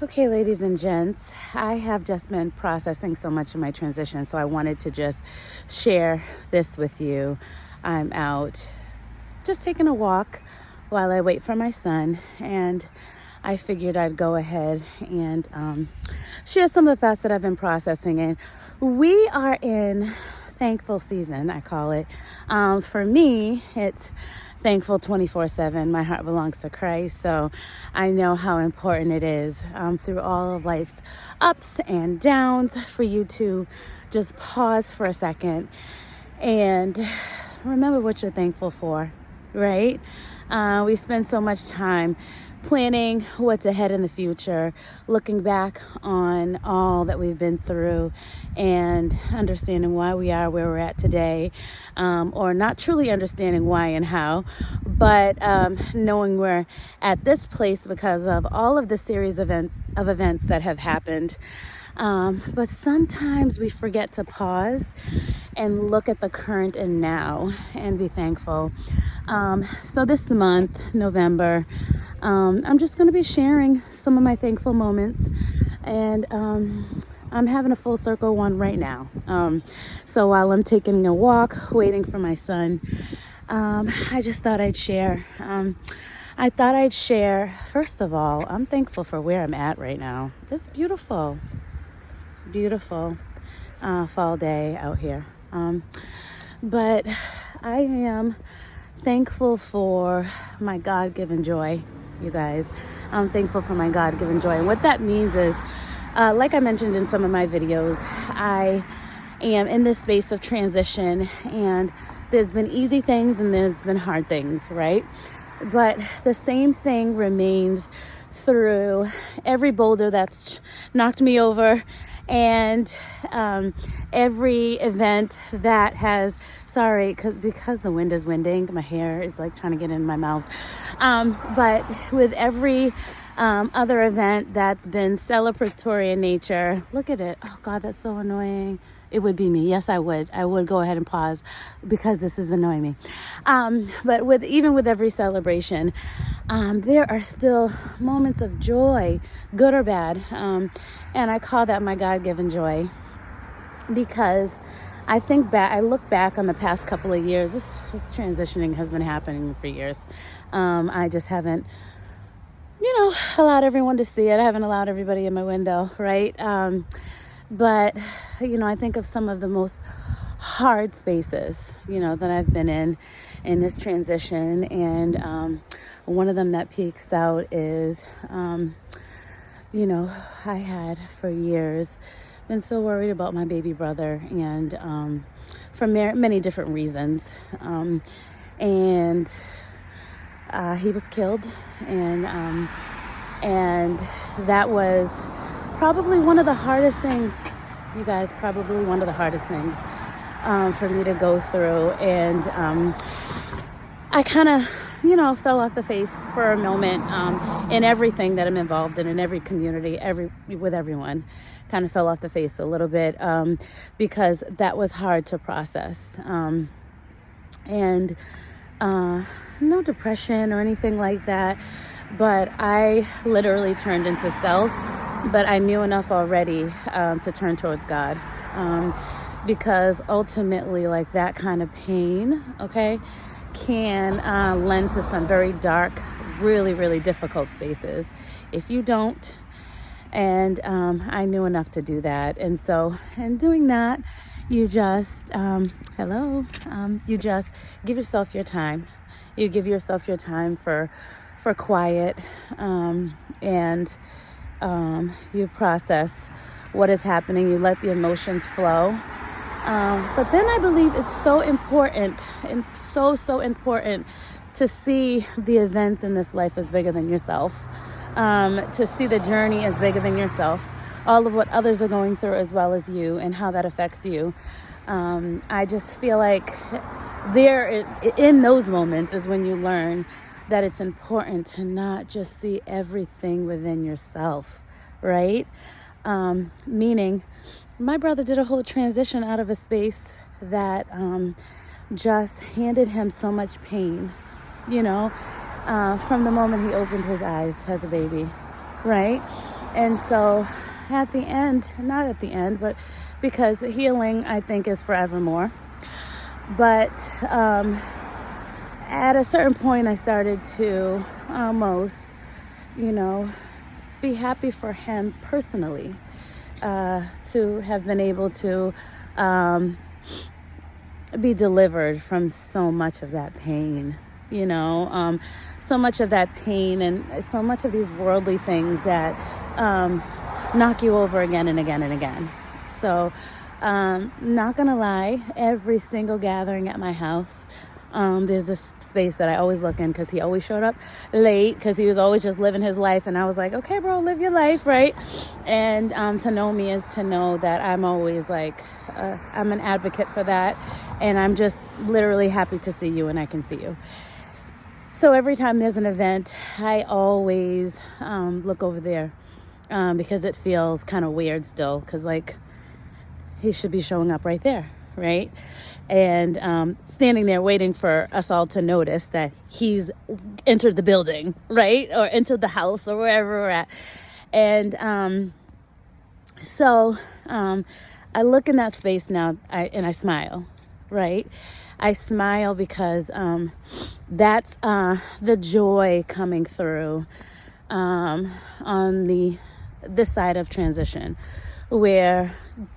Okay, ladies and gents, I have just been processing so much of my transition, so I wanted to just share this with you. I'm out just taking a walk while I wait for my son, and I figured I'd go ahead and share some of the thoughts that I've been processing. And we are in thankful season, I call it. For me, it's thankful 24/7. My heart belongs to Christ, so I know how important it is through all of life's ups and downs for you to just pause for a second and remember what you're thankful for, right? We spend so much time planning what's ahead in the future, looking back on all that we've been through and understanding why we are where we're at today, or not truly understanding why and how, but knowing we're at this place because of all of the series of events that have happened. But sometimes we forget to pause and look at the current and now and be thankful. So this month, November, I'm just going to be sharing some of my thankful moments, and I'm having a full circle one right now. So while I'm taking a walk, waiting for my son, I just thought I'd share. First of all, I'm thankful for where I'm at right now. It's beautiful fall day out here. But I am thankful for my God-given joy, you guys. I'm thankful for my God-given joy. And what that means is, like I mentioned in some of my videos, I am in this space of transition, and there's been easy things and there's been hard things, right? But the same thing remains through every boulder that's knocked me over, and every event that has, because the wind is winding, my hair is like trying to get in my mouth. But with every other event that's been celebratory in nature, look at it. Oh God, that's so annoying. It would be me. Yes, I would go ahead and pause because this is annoying me. But even with every celebration, there are still moments of joy, good or bad. And I call that my God-given joy, because I look back on the past couple of years. This transitioning has been happening for years. I just haven't, allowed everyone to see it. I haven't allowed everybody in my window, right? But, I think of some of the most hard spaces, that I've been in this transition. And one of them that peeks out is, I had for years been so worried about my baby brother, and for many different reasons. And he was killed, and that was probably one of the hardest things, you guys, for me to go through. And I kind of, fell off the face for a moment in everything that I'm involved in every community, with everyone. Kind of fell off the face a little bit because that was hard to process. And no depression or anything like that, but I literally turned into self. But I knew enough already to turn towards God, because ultimately, like, that kind of pain, okay, can lend to some very dark, really, really difficult spaces if you don't. And I knew enough to do that. And so in doing that, you just, you just give yourself your time. You give yourself your time for quiet, and you process what is happening. You let the emotions flow. But then I believe it's so important, and so important, to see the events in this life as bigger than yourself, to see the journey as bigger than yourself, all of what others are going through as well as you, and how that affects you. I just feel like in those moments is when you learn that it's important to not just see everything within yourself, right? Meaning, my brother did a whole transition out of a space that just handed him so much pain, from the moment he opened his eyes as a baby, right? And so at the end, not at the end, but because healing, I think, is forevermore. But at a certain point, I started to almost, be happy for him personally, to have been able to be delivered from so much of that pain, so much of that pain and so much of these worldly things that knock you over again and again and again. So, not gonna lie, every single gathering at my house, there's this space that I always look in because he always showed up late because he was always just living his life. And I was like, okay, bro, live your life, right? And to know me is to know that I'm always like, I'm an advocate for that. And I'm just literally happy to see you and I can see you. So every time there's an event, I always look over there because it feels kind of weird still because like he should be showing up right there, right? And standing there waiting for us all to notice that he's entered the building, right? Or entered the house or wherever we're at. And so I look in that space now and I smile, right? I smile because that's the joy coming through on this side of transition where,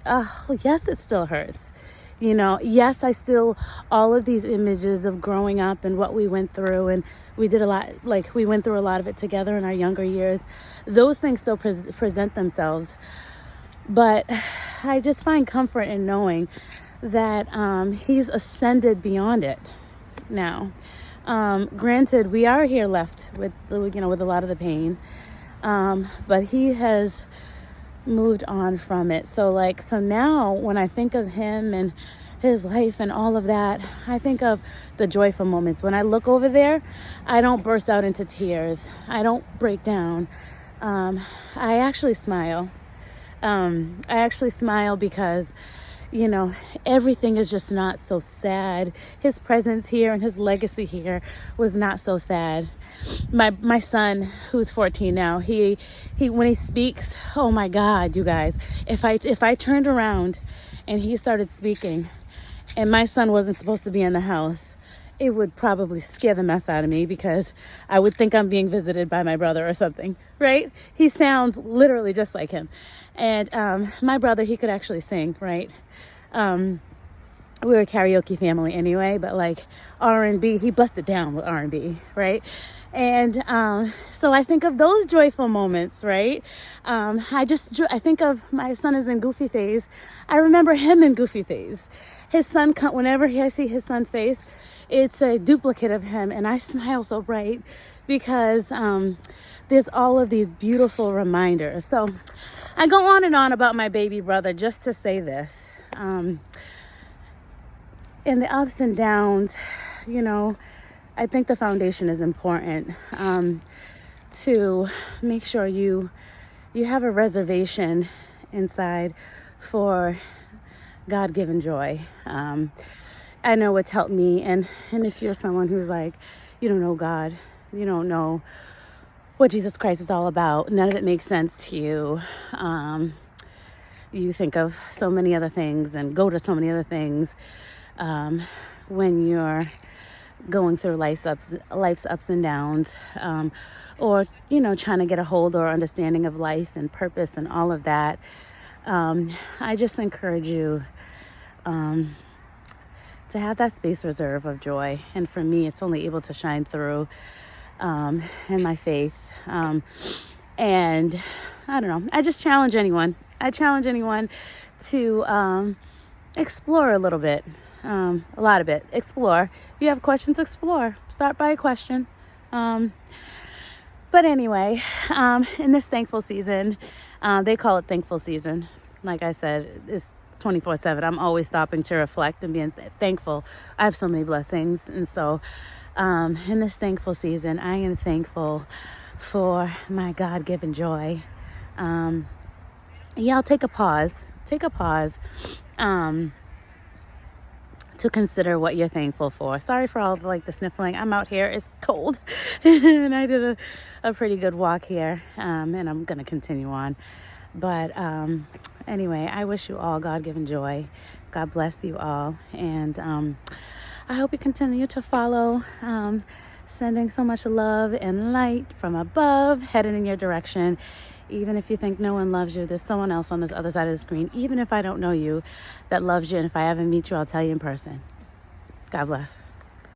yes, it still hurts. Yes, I still, all of these images of growing up and what we went through, and we did a lot, like we went through a lot of it together in our younger years. Those things still present themselves. But I just find comfort in knowing that he's ascended beyond it now. Granted, we are here left with, with a lot of the pain, but he has moved on from it. So now when I think of him and his life and all of that, I think of the joyful moments. When I look over there, I don't burst out into tears. I don't break down. I actually smile. I actually smile because, everything is just not so sad. His presence here and his legacy here was not so sad. My son, who's 14 now, he when he speaks, oh my God, you guys, if I turned around and he started speaking and my son wasn't supposed to be in the house, it would probably scare the mess out of me because I would think I'm being visited by my brother or something, right? He sounds literally just like him. And my brother, he could actually sing, right? We're a karaoke family anyway, but like R&B, he busted down with R&B, right? And so I think of those joyful moments, right? I think of my son is in goofy phase. I remember him in goofy phase. His son, whenever I see his son's face, it's a duplicate of him, and I smile so bright because there's all of these beautiful reminders. So I go on and on about my baby brother just to say this. In the ups and downs, I think the foundation is important to make sure you have a reservation inside for God-given joy. I know what's helped me, and if you're someone who's like, you don't know God, you don't know what Jesus Christ is all about, none of it makes sense to you. You think of so many other things and go to so many other things when you're going through life's ups and downs, or trying to get a hold or understanding of life and purpose and all of that. I just encourage you to have that space reserve of joy. And for me, it's only able to shine through in my faith. And I don't know. I just challenge anyone. I challenge anyone to explore a little bit, a lot of it. Explore. If you have questions, explore. Start by a question. But anyway, in this thankful season, they call it thankful season. Like I said, it's 24/7. I'm always stopping to reflect and being thankful. I have so many blessings. And so in this thankful season, I am thankful for my God-given joy. I'll take a pause. to consider what you're thankful for. Sorry for all the sniffling. I'm out here. It's cold. And I did a pretty good walk here. And I'm going to continue on. But anyway, I wish you all God-given joy. God bless you all. And I hope you continue to follow, sending so much love and light from above, headed in your direction. Even if you think no one loves you, there's someone else on this other side of the screen, even if I don't know you, that loves you. And if I ever meet you, I'll tell you in person. God bless.